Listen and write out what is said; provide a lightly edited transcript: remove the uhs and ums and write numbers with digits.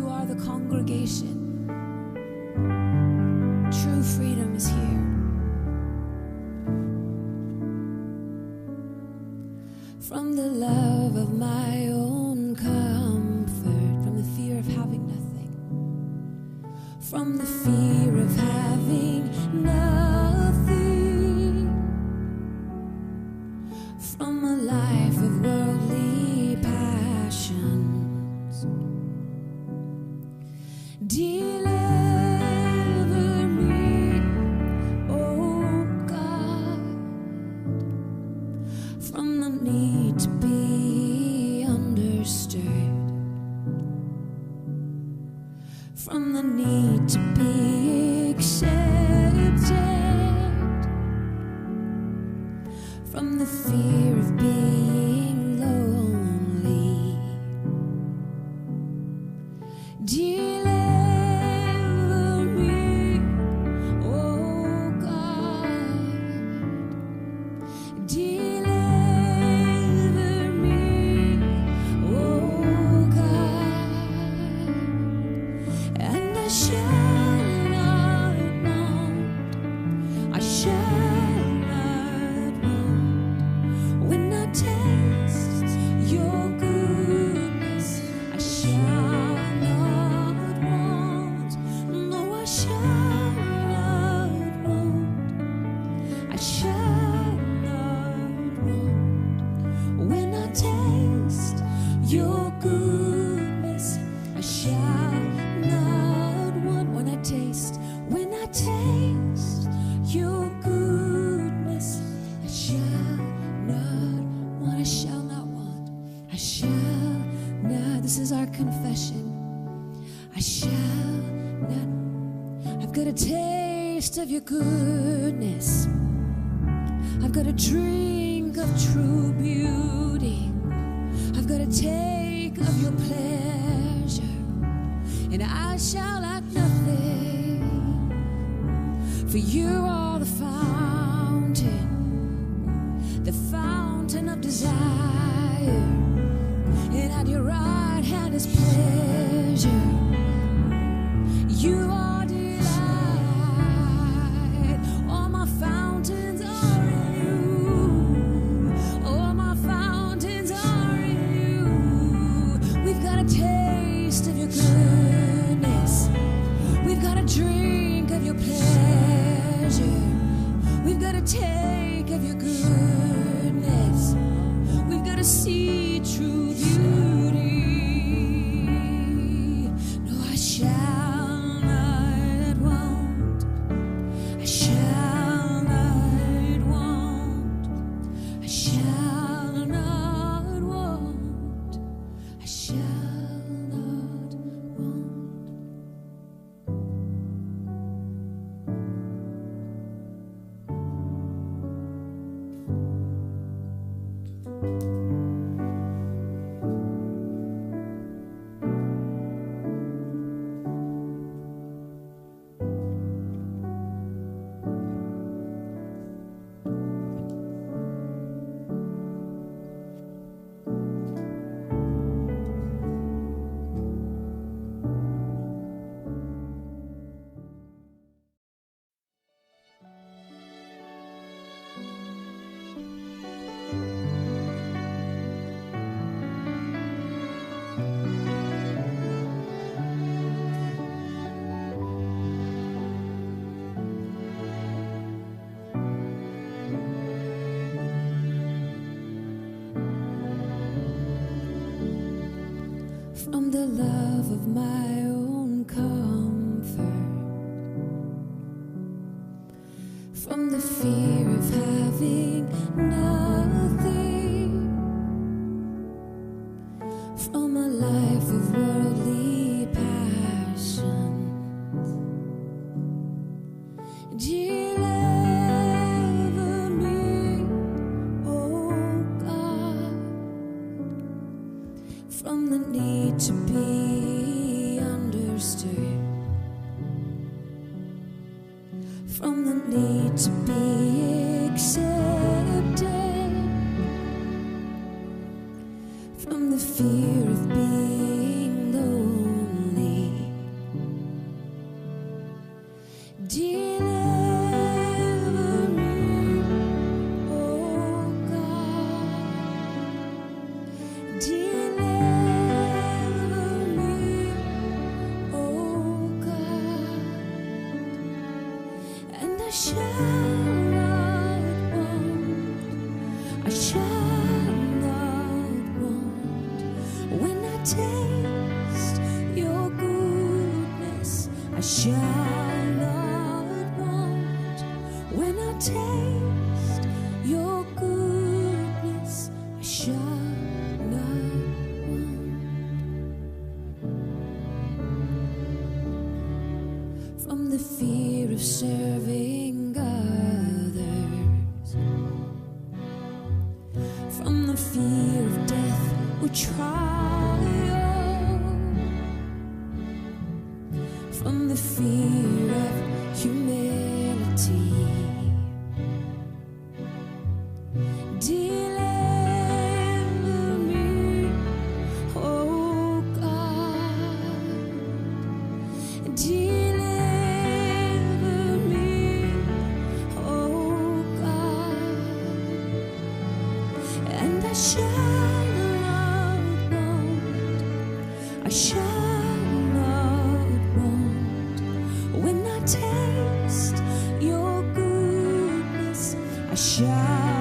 who are the congregation. True freedom is here. From the love of my own comfort, from the fear of having nothing, from the fear of having nothing, from a life of worldly passions. Deliver me, oh God, from the need to be understood, from the need to be accepted, from the fear of being lonely. Deliver me, oh God. Deliver me, oh God. And I shall not want, I shall not want. When I taste your goodness, I shall not want. No, I shall not want, I shall not want. When I taste your goodness, I shall not want. When I taste your goodness, I shall not want. I shall not want. I shall not. This is our confession. I shall not. I've got a taste of your goodness. I've got a drink of true beauty. I've got to take of your pleasure, and I shall lack nothing. For you are the fountain of desire, and at your right hand is pleasure. You are delight. All my fountains are in you. All my fountains are in you. We've got a taste of your goodness. We've got a drink of your pleasure. We've got to take of your goodness. We've got to see true beauty. No, I shall not want. I shall not want. I shall not want. I shall not want. From the love of my own comfort, from the fear of having nothing, from a life of worldly passions. Deliver me, oh God, from the need to be understood, from the need to be accepted, from the fear of being lonely. Deliver me, oh God, and I shall not want. I shall not want. When I taste your goodness, I shall not want. When I taste your goodness, I shall not want. From the fear of serving others, from the fear of death or trial, from the fear of humility. Deliver me, oh God. Deliver me, oh God. And I shall not want. I shall not want. When I taste your goodness, I shall